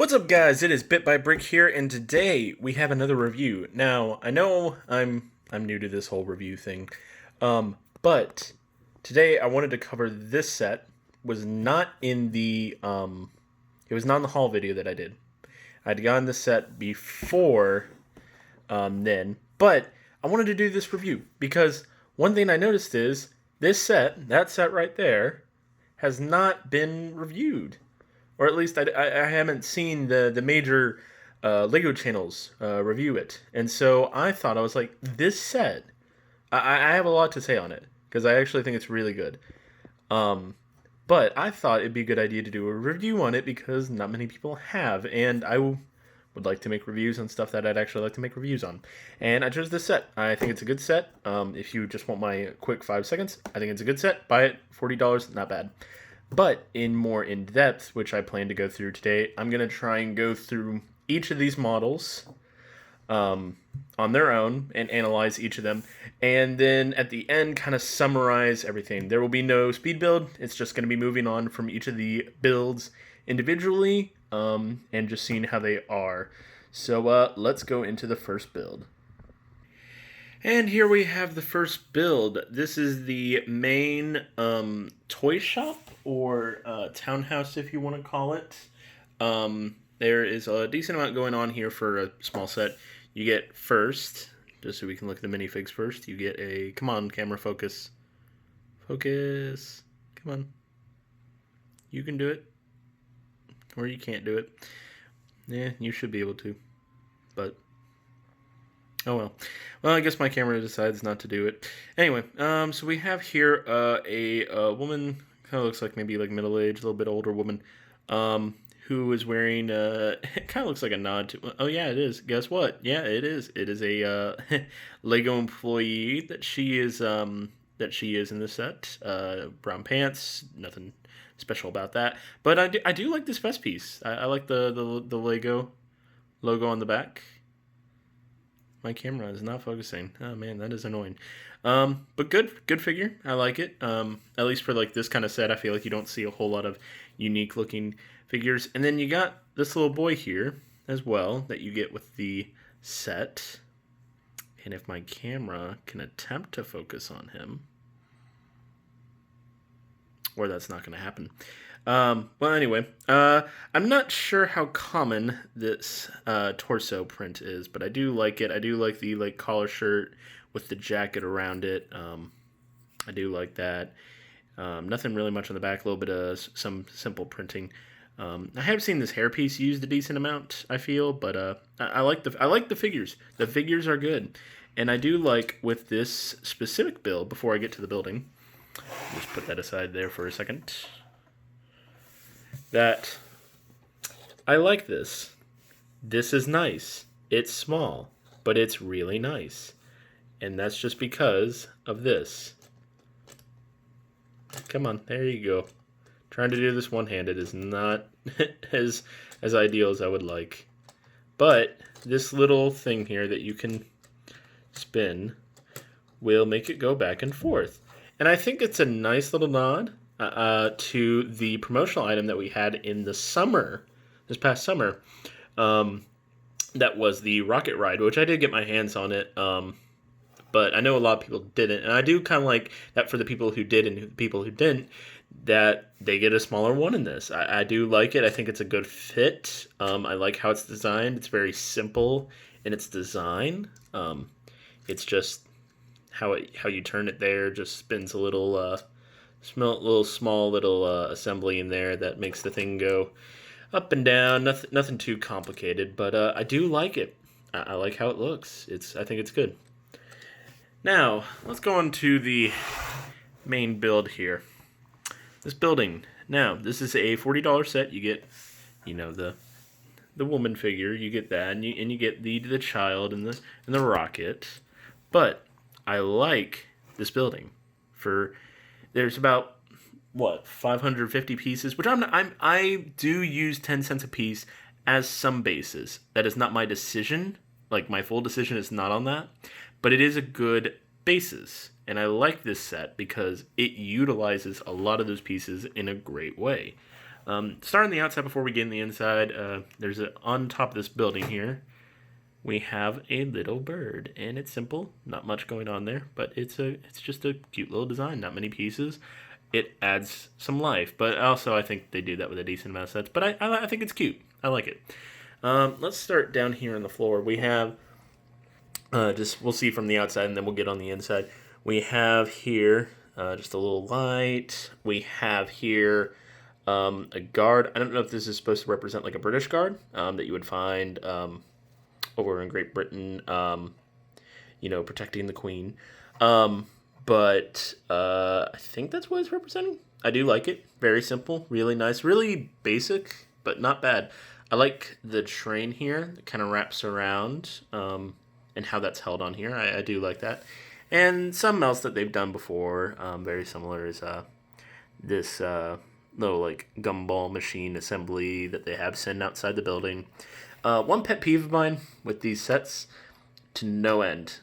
What's up, guys? It is Bit by Brick here, and today we have another review. Now, I know I'm new to this whole review thing, but today I wanted to cover this set. Was not in the it was not in the haul video that I did. I'd gotten the set before then, but I wanted to do this review because one thing I noticed is that set right there, has not been reviewed, or at least I haven't seen the major Lego channels review it. And so I was like, this set, I have a lot to say on it because I actually think it's really good. But I thought it'd be a good idea to do a review on it because not many people have, and would like to make reviews on stuff that I'd actually like to make reviews on. And I chose this set. I think it's a good set. If you just want my quick 5 seconds, I think it's a good set. Buy it, $40, not bad. But in more in-depth, which I plan to go through today, I'm going to try and go through each of these models on their own and analyze each of them. And then at the end, kind of summarize everything. There will be no speed build. It's just going to be moving on from each of the builds individually and just seeing how they are. So let's go into the first build. And here we have the first build. This is the main toy shop, or townhouse, if you want to call it. There is a decent amount going on here for a small set. You get first, just so we can look at the minifigs first, you get a, come on, camera, focus. Focus. Come on. You can do it. Or you can't do it. Yeah, you should be able to. But oh well. Well, I guess my camera decides not to do it. Anyway, so we have here a woman, kind of looks like maybe like middle-aged, a little bit older woman, who is wearing, it kind of looks like a nod to, oh yeah, it is. Guess what? Yeah, it is. It is a Lego employee that she is in the set. Brown pants, nothing special about that. But I do like this vest piece. I like the Lego logo on the back. My camera is not focusing. Oh man, that is annoying. But good figure. I like it. At least for like this kind of set, I feel like you don't see a whole lot of unique looking figures. And then you got this little boy here as well that you get with the set. And if my camera can attempt to focus on him, or that's not going to happen. Well, anyway, I'm not sure how common this torso print is, but I do like it. I do like the collar shirt with the jacket around it. I do like that. Nothing really much on the back. A little bit of some simple printing. I have seen this hairpiece used a decent amount, I feel, but I like the figures. The figures are good, and I do like with this specific build. Before I get to the building, just put that aside there for a second. That I like this. This is nice. It's small, but it's really nice. And that's just because of this. Come on, there you go. Trying to do this one-handed is not as ideal as I would like. But this little thing here that you can spin will make it go back and forth. And I think it's a nice little nod to the promotional item that we had in the summer, this past summer. That was the rocket ride, which I did get my hands on it. But I know a lot of people didn't. And I do kind of like that for the people who did and the people who didn't, that they get a smaller one in this. I do like it. I think it's a good fit. I like how it's designed. It's very simple in its design. It's just how you turn it there just spins a little small assembly in there that makes the thing go up and down. Nothing too complicated, but I do like it. I like how it looks. I think it's good. Now let's go on to the main build here. This building. Now this is a $40 set. You get, the woman figure. You get that, and you get the child and the rocket. But I like this building. There's about 550 pieces, which I do use 10 cents a piece as some bases. That is not my decision. Like, my full decision is not on that, but it is a good basis. And I like this set because it utilizes a lot of those pieces in a great way. Starting the outside before we get in the inside, on top of this building here, we have a little bird, and it's simple, not much going on there, but it's just a cute little design, not many pieces. It adds some life, but also I think they do that with a decent amount of sets. But I think it's cute. I like it. Let's start down here on the floor. We have we'll see from the outside, and then we'll get on the inside. We have here just a little light. We have here a guard. I don't know if this is supposed to represent like a British guard that you would find over in Great Britain, protecting the Queen. But I think that's what it's representing. I do like it. Very simple, really nice, really basic, but not bad. I like the train here that kind of wraps around and how that's held on here. I do like that. And something else that they've done before, very similar, is this little like gumball machine assembly that they have sitting outside the building. One pet peeve of mine with these sets, to no end.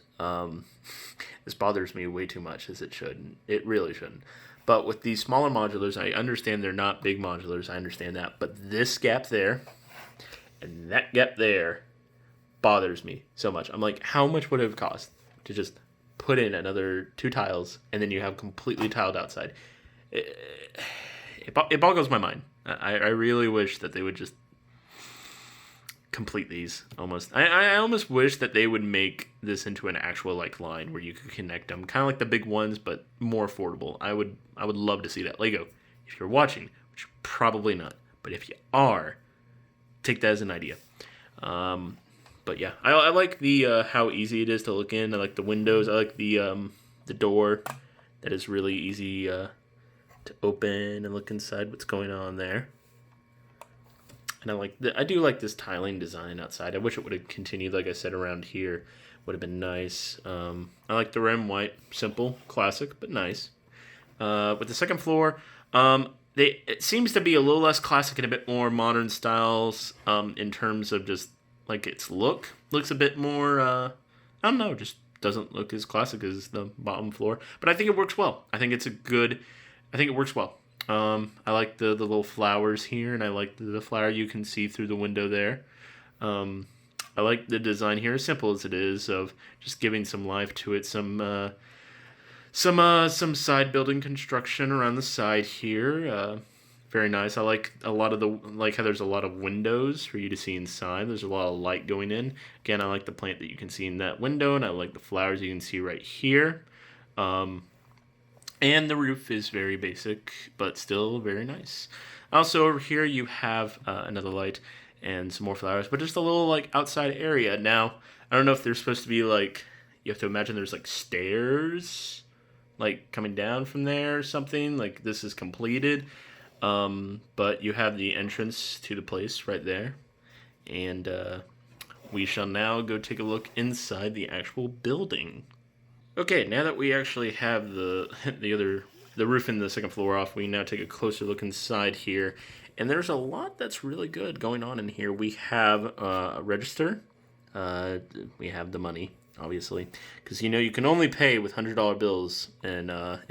This bothers me way too much, as it shouldn't. It really shouldn't. But with these smaller modulars, I understand they're not big modulars. I understand that. But this gap there and that gap there bothers me so much. I'm like, how much would it have cost to just put in another 2 tiles and then you have completely tiled outside? It boggles my mind. I really wish that they would just complete these almost. I almost wish that they would make this into an actual like line where you could connect them, kind of like the big ones, but more affordable. I would love to see that. Lego, if you're watching, which you're probably not, but if you are, take that as an idea. But yeah, I like the how easy it is to look in. I like the windows. I like the door that is really easy to open and look inside what's going on there. And I do like this tiling design outside. I wish it would have continued, like I said, around here. Would have been nice. I like the rim white. Simple, classic, but nice. With the second floor, it seems to be a little less classic and a bit more modern styles in terms of just like its look. Looks a bit more, I don't know, just doesn't look as classic as the bottom floor. But I think it works well. I think it works well. I like the little flowers here, and I like the flower you can see through the window there. I like the design here, as simple as it is, of just giving some life to it. Some side building construction around the side here. Very nice. I like how there's a lot of windows for you to see inside. There's a lot of light going in. Again, I like the plant that you can see in that window, and I like the flowers you can see right here. And the roof is very basic, but still very nice. Also, over here you have another light and some more flowers, but just a little like outside area. Now, I don't know if they're supposed to be like, you have to imagine there's like stairs like coming down from there or something. Like this is completed. But you have the entrance to the place right there. And we shall now go take a look inside the actual building. Okay, now that we actually have the roof and the second floor off, we now take a closer look inside here. And there's a lot that's really good going on in here. We have a register. We have the money, obviously. Because, you can only pay with $100 bills in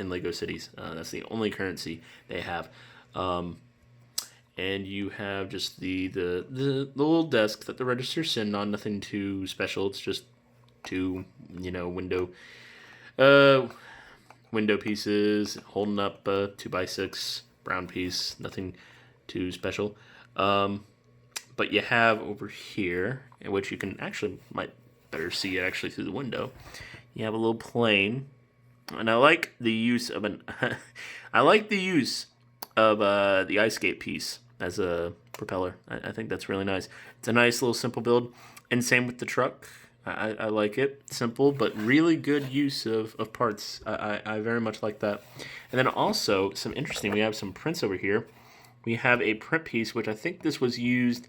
Lego Cities. That's the only currency they have. And you have just the little desk that the register's sitting on. Nothing too special. It's just 2, window pieces holding up a 2x6 brown piece. Nothing too special. But you have over here, in which you can might better see it actually through the window. You have a little plane, and I like the use of the ice skate piece as a propeller. I think that's really nice. It's a nice little simple build, and same with the truck. I like it. Simple, but really good use of parts. I very much like that. And then also, we have some prints over here. We have a print piece, which I think this was used,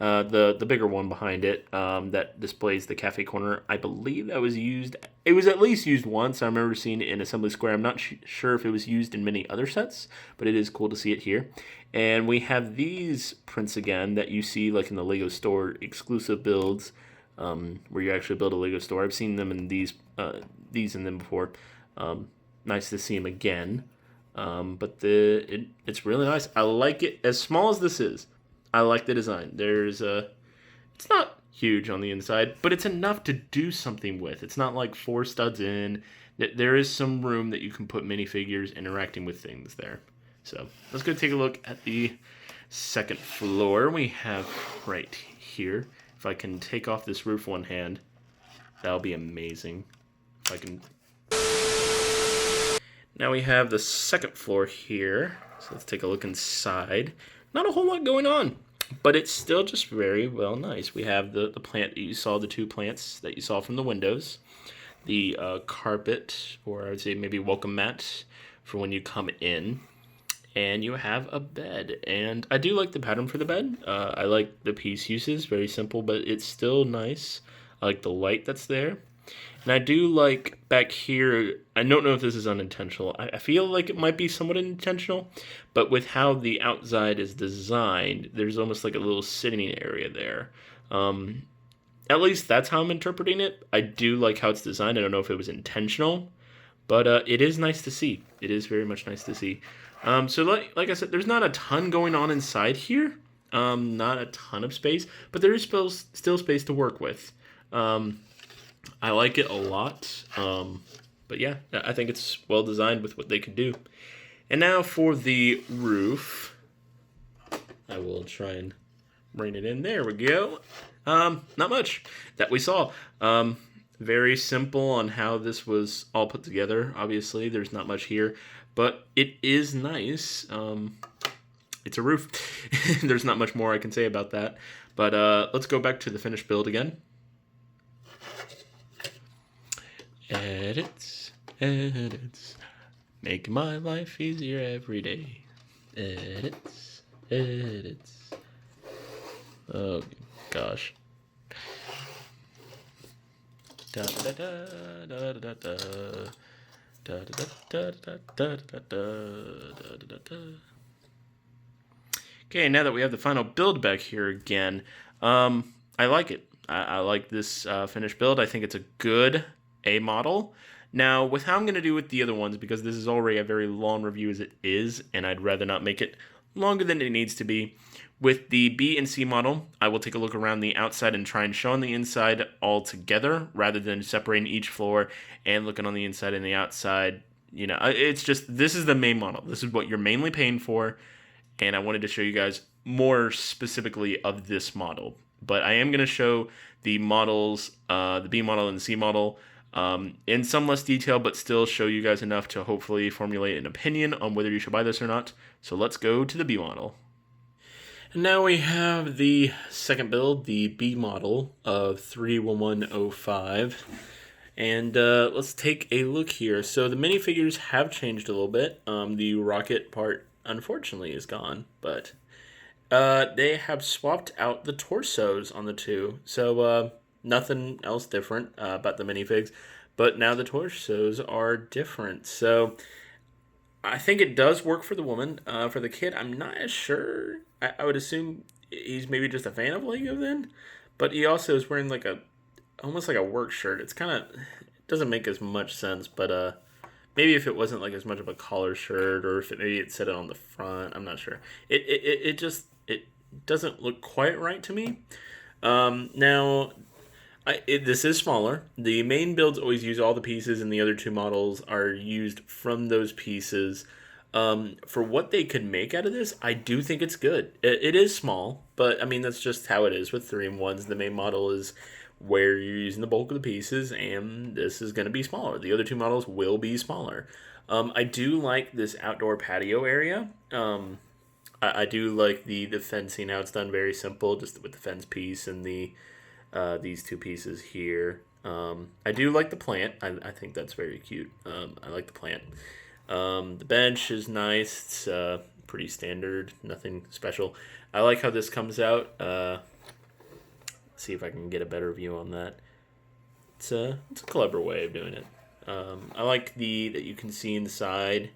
the bigger one behind it, that displays the cafe corner. I believe that was used, it was at least used once. I remember seeing it in Assembly Square. I'm not sure if it was used in many other sets, but it is cool to see it here. And we have these prints again that you see like in the Lego Store exclusive builds, where you actually build a Lego store. I've seen them in these in them before. Nice to see them again. But it's really nice. I like it as small as this is. I like the design. It's not huge on the inside, but it's enough to do something with. It's not like 4 studs in. There is some room that you can put minifigures interacting with things there. So let's go take a look at the second floor we have right here. If I can take off this roof one hand, that'll be amazing. If I can. Now we have the second floor here. So let's take a look inside. Not a whole lot going on, but it's still just very well nice. We have the plant that you saw, the 2 plants that you saw from the windows. The carpet, or I would say maybe welcome mat for when you come in. And you have a bed. And I do like the pattern for the bed. I like the piece uses, very simple, but it's still nice. I like the light that's there. And I do like back here, I don't know if this is unintentional. I feel like it might be somewhat intentional, but with how the outside is designed, there's almost like a little sitting area there. At least that's how I'm interpreting it. I do like how it's designed. I don't know if it was intentional, but it is nice to see. It is very much nice to see. So like I said, there's not a ton going on inside here. Not a ton of space, but there is still space to work with. I like it a lot. But yeah, I think it's well designed with what they could do. And now for the roof. I will try and bring it in. There we go. Not much that we saw. Very simple on how this was all put together. Obviously, there's not much here, but it is nice. It's a roof. There's not much more I can say about that. But let's go back to the finished build again. Edits, make my life easier every day. Edits. Oh gosh. Okay, now that we have the final build back here again, I like it. I like this finished build. I think it's a good A model. Now, with how I'm going to do with the other ones, because this is already a very long review as it is, and I'd rather not make it longer than it needs to be. With the B and C model, I will take a look around the outside and try and show on the inside all together, rather than separating each floor and looking on the inside and the outside. You know, it's just, this is the main model. This is what you're mainly paying for, and I wanted to show you guys more specifically of this model. But I am going to show the models, the B model and the C model, in some less detail, but still show you guys enough to hopefully formulate an opinion on whether you should buy this or not. So let's go to the B model. And now we have the second build, the B model of 31105. And let's take a look here. So the minifigures have changed a little bit. The rocket part, unfortunately, is gone, but they have swapped out the torsos on the 2. So nothing else different about the minifigs, but now the torsos are different. So I think it does work for the woman. For the kid, I'm not as sure. I would assume he's maybe just a fan of Lego then, but he also is wearing like almost like a work shirt. It's kind of, it doesn't make as much sense, but maybe if it wasn't like as much of a collar shirt, or if maybe it said it on the front, I'm not sure. It just doesn't look quite right to me. Now, this is smaller. The main builds always use all the pieces, and the other 2 models are used from those pieces. For what they could make out of this, I do think it's good. It is small, but I mean, that's just how it is with 3-in-1s. The main model is where you're using the bulk of the pieces, and this is going to be smaller. The other 2 models will be smaller. I do like this outdoor patio area. I do like the fencing, how it's done very simple, just with the fence piece and the these 2 pieces here. I do like the plant. I think that's very cute. I like the plant. The bench is nice. It's pretty standard, nothing special. I like how this comes out. See if I can get a better view on that. It's a clever way of doing it. I like that you can see inside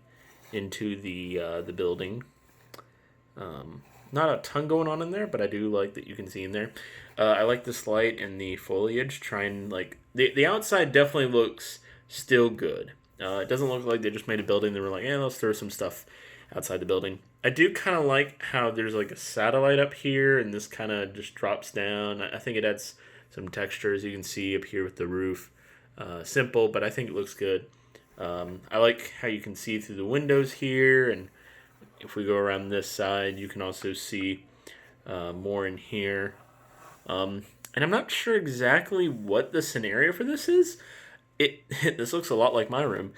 into the building. Not a ton going on in there, but I do like that you can see in there. I like this light and the foliage. The outside definitely looks still good. It doesn't look like they just made a building. They were like, yeah, let's throw some stuff outside the building. I do kind of like how there's like a satellite up here, and this kind of just drops down. I think it adds some texture, as you can see up here with the roof. Simple, but I think it looks good. I like how you can see through the windows here, and if we go around this side, you can also see more in here. And I'm not sure exactly what the scenario for this is. This looks a lot like my room.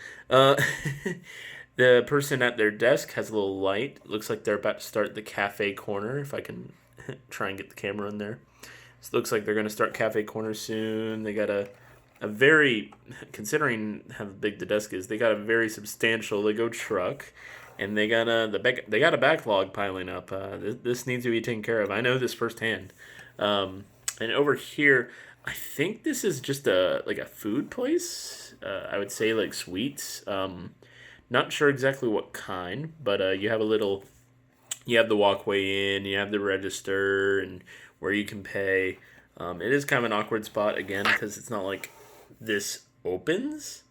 The person at their desk has a little light. It looks like they're about to start the cafe corner. If I can try and get the camera in there. So it looks like they're going to start cafe corner soon. They got a very, considering how big the desk is, they got a very substantial Lego truck, and they got a backlog piling up. This needs to be taken care of. I know this firsthand. And over here, I think this is just a food place. I would say like sweets. Not sure exactly what kind, but you have the walkway in, you have the register, and where you can pay. It is kind of an awkward spot again because it's not like this opens.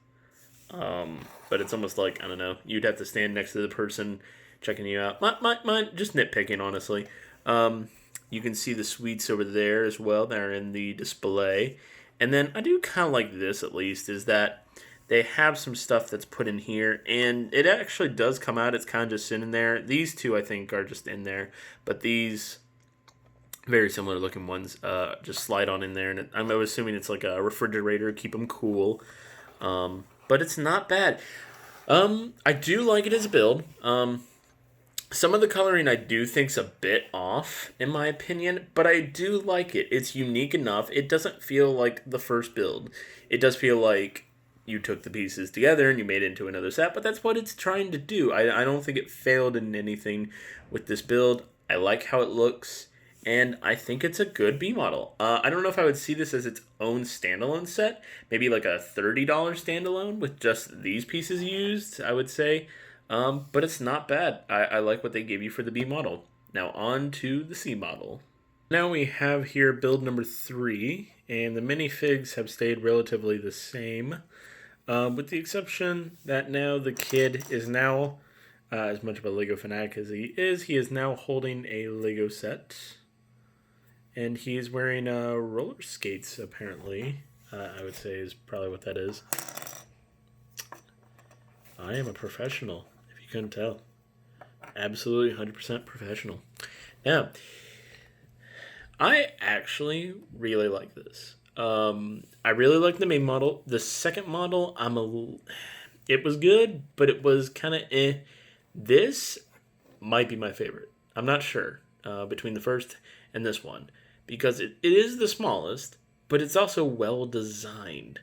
But it's almost like, I don't know, you'd have to stand next to the person checking you out. Mine, just nitpicking, honestly. You can see the sweets over there as well. They're in the display. And then I do kind of like this, at least, is that they have some stuff that's put in here, and it actually does come out. It's kind of just sitting there. These two, I think, are just in there, but these very similar looking ones just slide on in there, and I'm assuming it's like a refrigerator, keep them cool. But it's not bad. I do like it as a build. Some of the coloring I do think's a bit off, in my opinion, but I do like it. It's unique enough. It doesn't feel like the first build. It does feel like you took the pieces together and you made it into another set, but that's what it's trying to do. I don't think it failed in anything with this build. I like how it looks, and I think it's a good B model. I don't know if I would see this as its own standalone set. Maybe like a $30 standalone with just these pieces used, I would say. But it's not bad. I like what they gave you for the B model. Now on to the C model. Now we have here build number 3, and the minifigs have stayed relatively the same. With the exception that now the kid is now, as much of a Lego fanatic as he is now holding a Lego set. And he is wearing roller skates, apparently. I would say is probably what that is. I am a professional, if you couldn't tell. Absolutely 100% professional. Now, I actually really like this. I really like the main model. The second model, it was good, but it was kind of eh. This might be my favorite. I'm not sure between the first and this one, because it is the smallest, but it's also well designed.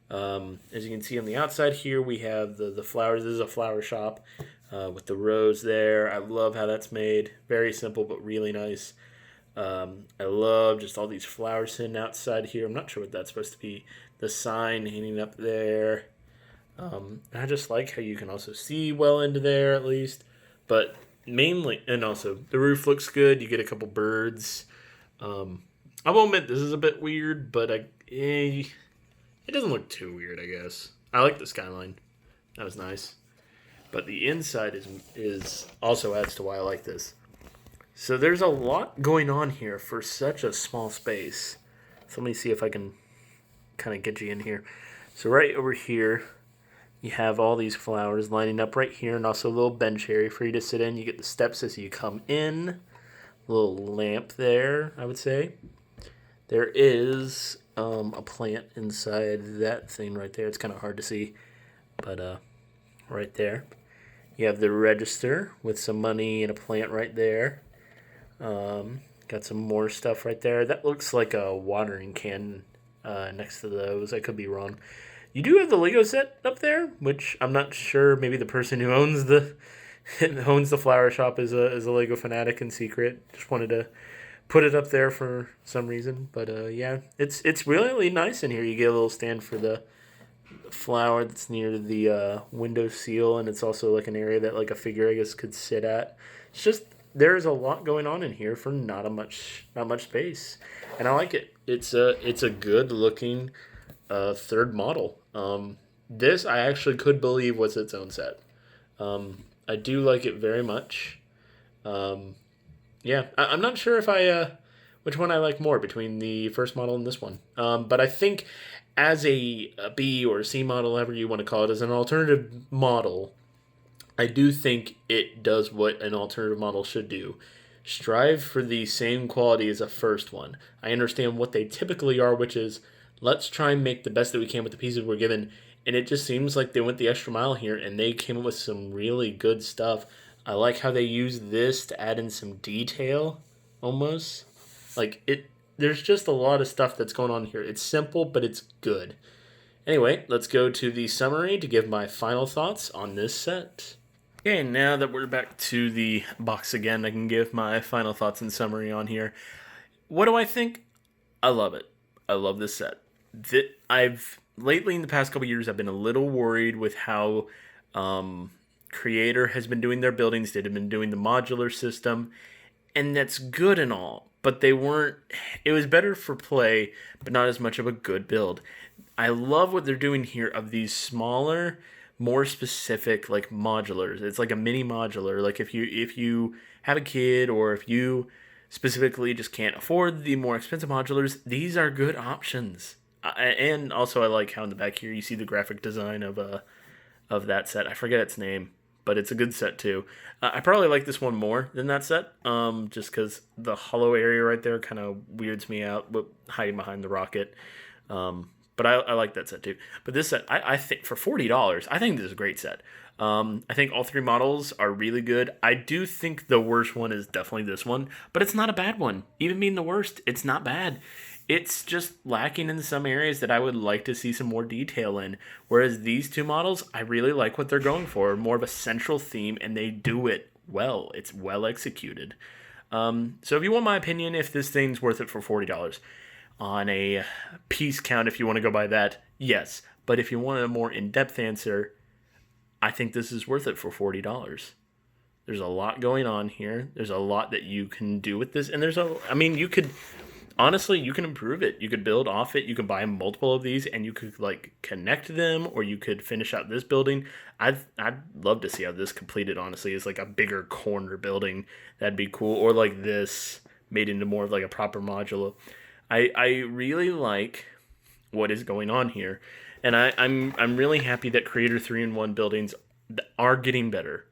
As you can see on the outside here, we have the flowers. This is a flower shop with the rose there. I love how that's made. Very simple, but really nice. I love just all these flowers sitting outside here. I'm not sure what that's supposed to be. The sign hanging up there. I just like how you can also see well into there at least. But mainly, and also the roof looks good. You get a couple birds. I will admit this is a bit weird, but it doesn't look too weird, I guess. I like the skyline. That was nice. But the inside is also adds to why I like this. So there's a lot going on here for such a small space. So let me see if I can kind of get you in here. So right over here, you have all these flowers lining up right here, and also a little bench area for you to sit in. You get the steps as you come in. A little lamp there, I would say. There is a plant inside that thing right there. It's kind of hard to see, but right there. You have the register with some money and a plant right there. Got some more stuff right there. That looks like a watering can next to those. I could be wrong. You do have the Lego set up there, which I'm not sure. Maybe the person who owns the flower shop is a Lego fanatic in secret. Just wanted to put it up there for some reason. But yeah, it's really nice in here. You get a little stand for the flower that's near the window seal, and it's also like an area that like a figure, I guess, could sit at. It's just there's a lot going on in here for not much space, and I like it. It's a good looking third model. This I actually could believe was its own set. I do like it very much. Um, yeah, I'm not sure if which one I like more between the first model and this one. But I think as a B or C model, however you want to call it, as an alternative model, I do think it does what an alternative model should do. Strive for the same quality as a first one. I understand what they typically are, which is let's try and make the best that we can with the pieces we're given. And it just seems like they went the extra mile here and they came up with some really good stuff. I like how they use this to add in some detail almost. Like it there's just a lot of stuff that's going on here. It's simple, but it's good. Anyway, let's go to the summary to give my final thoughts on this set. Okay, now that we're back to the box again, I can give my final thoughts and summary on here. What do I think? I love it. I love this set. I've lately in the past couple years, I've been a little worried with how Creator has been doing their buildings. They've been doing the modular system, and that's good and all, but they weren't. It was better for play, but not as much of a good build. I love what they're doing here of these smaller, more specific like modulars. It's like a mini modular. Like if you have a kid or if you specifically just can't afford the more expensive modulars, these are good options. And also I like how in the back here you see the graphic design of that set. I forget its name, but it's a good set too. I probably like this one more than that set, just because the hollow area right there kind of weirds me out, but hiding behind the rocket. But I like that set too. But this set, I think for $40, I think this is a great set. I think all three models are really good. I do think the worst one is definitely this one, but it's not a bad one. Even being the worst, it's not bad. It's just lacking in some areas that I would like to see some more detail in. Whereas these two models, I really like what they're going for. More of a central theme, and they do it well. It's well executed. So if you want my opinion, if this thing's worth it for $40, on a piece count, if you want to go by that, yes. But if you want a more in-depth answer, I think this is worth it for $40. There's a lot going on here. There's a lot that you can do with this. And you could, honestly, you can improve it. You could build off it. You could buy multiple of these and you could like connect them, or you could finish out this building. I'd love to see how this completed, honestly. It's like a bigger corner building. That'd be cool. Or like this made into more of like a proper modular. I really like what is going on here, and I'm really happy that Creator 3-in-1 buildings are getting better.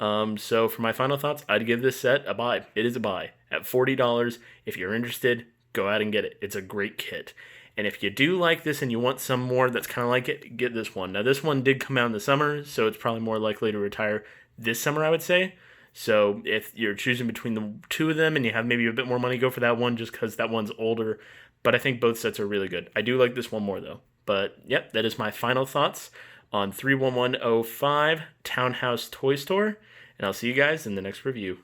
So for my final thoughts, I'd give this set a buy. It is a buy at $40. If you're interested, go out and get it. It's a great kit. And if you do like this and you want some more that's kind of like it, get this one. Now this one did come out in the summer, so it's probably more likely to retire this summer, I would say. So if you're choosing between the two of them and you have maybe a bit more money, go for that one just because that one's older. But I think both sets are really good. I do like this one more though. But yep, that is my final thoughts on 31105 Townhouse Toy Store. And I'll see you guys in the next review.